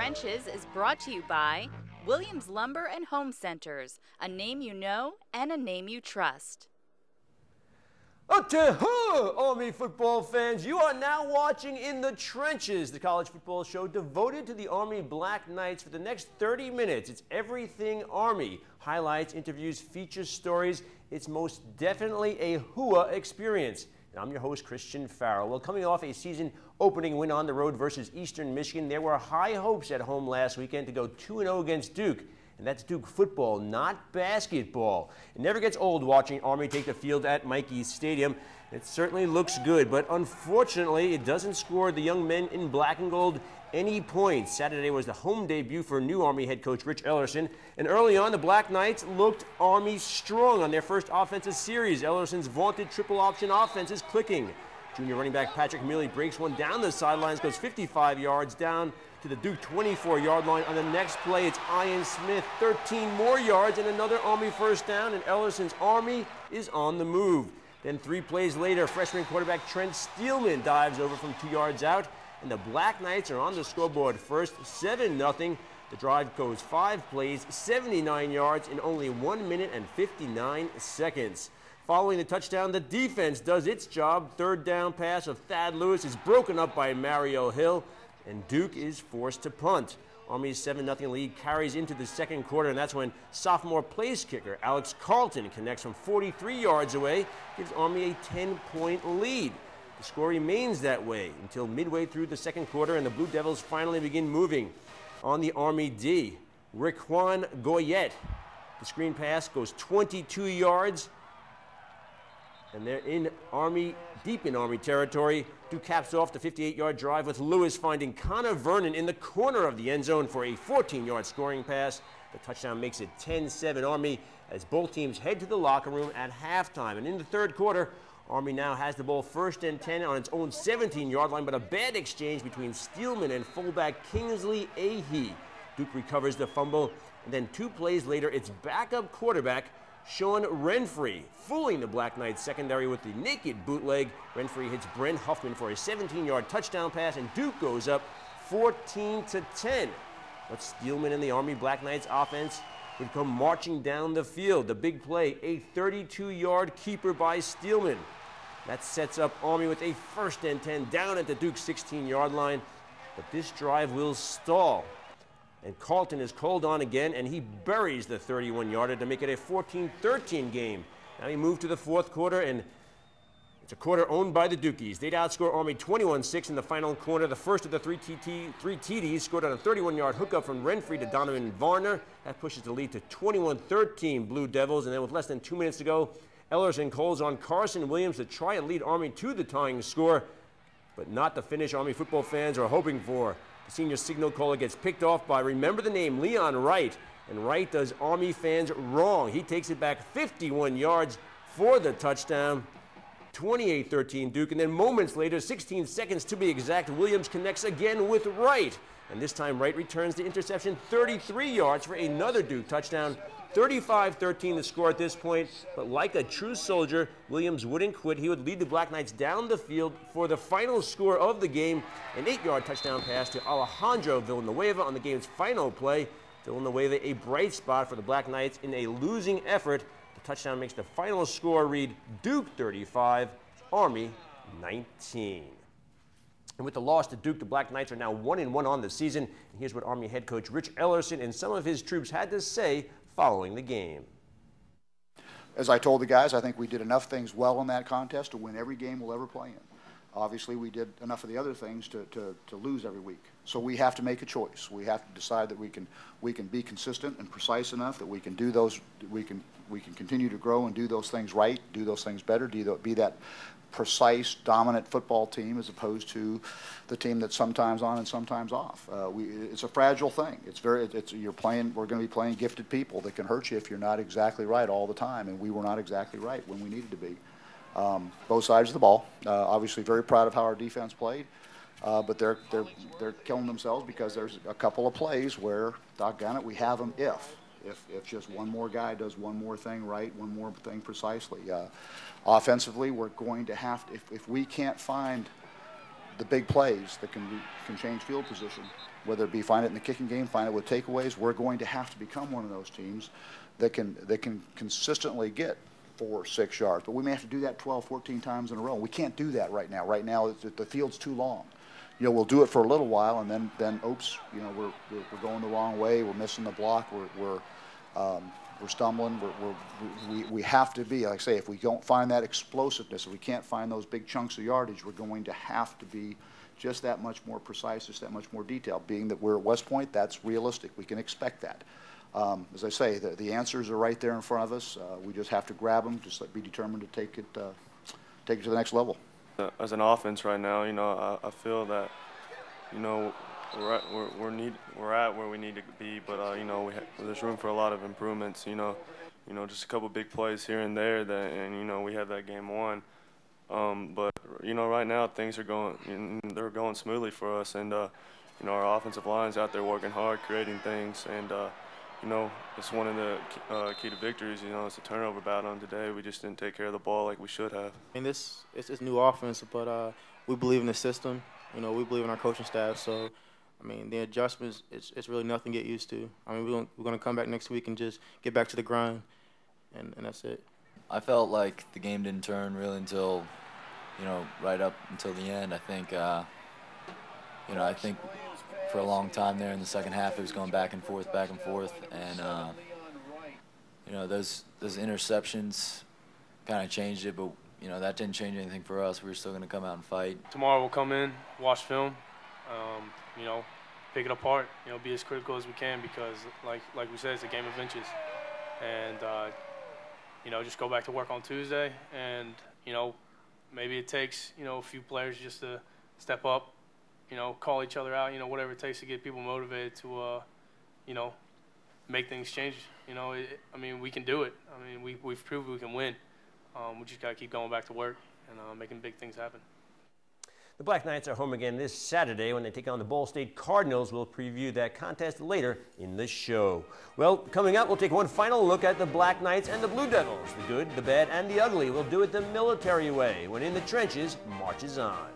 Trenches is brought to you by Williams Lumber and Home Centers, a name you know and a name you trust. Army football fans, you are now watching In the Trenches, the college football show devoted to the Army Black Knights for the next 30 minutes. It's everything Army. Highlights, interviews, feature stories. It's most definitely a HUA experience. And I'm your host, Christian Farrell. Well, coming off a season-opening win on the road versus Eastern Michigan, there were high hopes at home last weekend to go 2-0 against Duke. And that's Duke football, not basketball. It never gets old watching Army take the field at Mikey's Stadium. It certainly looks good, but unfortunately, it doesn't score the young men in black and gold any points. Saturday was the home debut for new Army head coach Rich Ellerson, and early on, the Black Knights looked Army strong on their first offensive series. Ellerson's vaunted triple option offense is clicking. Junior running back Patrick Mealy breaks one down the sidelines, goes 55 yards down to the Duke 24-yard line. On the next play, it's Ian Smith, 13 more yards and another Army first down, and Ellerson's Army is on the move. Then 3 plays later, freshman quarterback Trent Steelman dives over from 2 yards out, and the Black Knights are on the scoreboard first, 7-0. The drive goes 5 plays, 79 yards in only 1 minute and 59 seconds. Following the touchdown, the defense does its job. Third down pass of Thad Lewis is broken up by Mario Hill, and Duke is forced to punt. Army's 7-0 lead carries into the second quarter, and that's when sophomore place kicker Alex Carlton connects from 43 yards away, gives Army a 10-point lead. The score remains that way until midway through the second quarter, and the Blue Devils finally begin moving. On the Army D, Riquan Goyette. The screen pass goes 22 yards, and they're in Army, deep in Army territory. Duke caps off the 58-yard drive with Lewis finding Connor Vernon in the corner of the end zone for a 14-yard scoring pass. The touchdown makes it 10-7 Army as both teams head to the locker room at halftime. And in the third quarter, Army now has the ball first and 10 on its own 17-yard line, but a bad exchange between Steelman and fullback Kingsley Ahee. Duke recovers the fumble, and then 2 plays later, it's backup quarterback Sean Renfrey, fooling the Black Knights secondary with the naked bootleg. Renfrey hits Brent Huffman for a 17-yard touchdown pass, and Duke goes up 14-10. But Steelman and the Army Black Knights offense would come marching down the field. The big play, a 32-yard keeper by Steelman. That sets up Army with a first and 10 down at the Duke 16-yard line. But this drive will stall. And Carlton is called on again, and he buries the 31-yarder to make it a 14-13 game. Now we move to the fourth quarter, and it's a quarter owned by the Dukies. They'd outscore Army 21-6 in the final quarter. The first of the three TDs scored on a 31-yard hookup from Renfrey to Donovan Varner. That pushes the lead to 21-13 Blue Devils, and then with less than 2 minutes to go, Ellerson calls on Carson Williams to try and lead Army to the tying score, but not the finish Army football fans are hoping for. The senior signal caller gets picked off by, remember the name, Leon Wright. And Wright does Army fans wrong. He takes it back 51 yards for the touchdown. 28-13 Duke. And then moments later, 16 seconds to be exact, Williams connects again with Wright. And this time Wright returns the interception 33 yards for another Duke touchdown. 35-13 the score at this point, but like a true soldier, Williams wouldn't quit. He would lead the Black Knights down the field for the final score of the game, an 8-yard touchdown pass to Alejandro Villanueva on the game's final play. Villanueva, a bright spot for the Black Knights in a losing effort. The touchdown makes the final score read Duke 35, Army 19. And with the loss to Duke, the Black Knights are now 1-1 on the season. And here's what Army head coach Rich Ellerson and some of his troops had to say following the game. As I told the guys, I think we did enough things well in that contest to win every game we'll ever play in. Obviously, we did enough of the other things to lose every week. So we have to make a choice. We have to decide that we can be consistent and precise enough that we can do those. We can continue to grow and do those things right, do those things better, be that precise, dominant football team as opposed to the team that's sometimes on and sometimes off. It's a fragile thing. We're going to be playing gifted people that can hurt you if you're not exactly right all the time, and we were not exactly right when we needed to be. Both sides of the ball. Obviously, very proud of how our defense played, but they're killing themselves because there's a couple of plays where, doggone it, we have them if just one more guy does one more thing right, one more thing precisely. Offensively, we're going to have to, if we can't find the big plays that can change field position, whether it be find it in the kicking game, find it with takeaways. We're going to have to become one of those teams that can consistently get 4 or 6 yards. But we may have to do that 12, 14 times in a row. We can't do that right now. Right now, the field's too long. You know, we'll do it for a little while, and then oops, you know, we're going the wrong way. We're missing the block. We're stumbling. We have to be, like I say, if we don't find that explosiveness, if we can't find those big chunks of yardage, we're going to have to be just that much more precise, just that much more detailed. Being that we're at West Point, that's realistic. We can expect that. As I say, the answers are right there in front of us. We just have to grab them, just be determined to take it to the next level. As an offense right now, you know, I feel that, you know, we're at where we need to be, but you know, there's room for a lot of improvements. You know, just a couple big plays here and there and you know, we had that game won. But you know, right now things are they're going smoothly for us, and you know, our offensive line's out there working hard, creating things, and you know, it's one of the key to victories. You know, it's a turnover battle, and today we just didn't take care of the ball like we should have. I mean, it's new offense, but we believe in the system. You know, we believe in our coaching staff. So, I mean, the adjustments, it's really nothing to get used to. I mean, we're going to come back next week and just get back to the grind, and that's it. I felt like the game didn't turn really until, you know, right up until the end. I think, you know, I think for a long time there in the second half it was going back and forth, and you know, those interceptions kind of changed it, but you know, that didn't change anything for us. We were still going to come out and fight. Tomorrow we'll come in, watch film, you know, pick it apart, you know, be as critical as we can, because like we said, it's a game of inches, and you know, just go back to work on Tuesday, and you know, maybe it takes, you know, a few players just to step up, you know, call each other out, you know, whatever it takes to get people motivated to, you know, make things change. You know, I mean, we can do it. I mean, we've proved we can win. We just got to keep going back to work and making big things happen. The Black Knights are home again this Saturday when they take on the Ball State Cardinals. We'll preview that contest later in the show. Well, coming up, we'll take one final look at the Black Knights and the Blue Devils. The good, the bad, and the ugly. We'll do it the military way when In the Trenches marches on.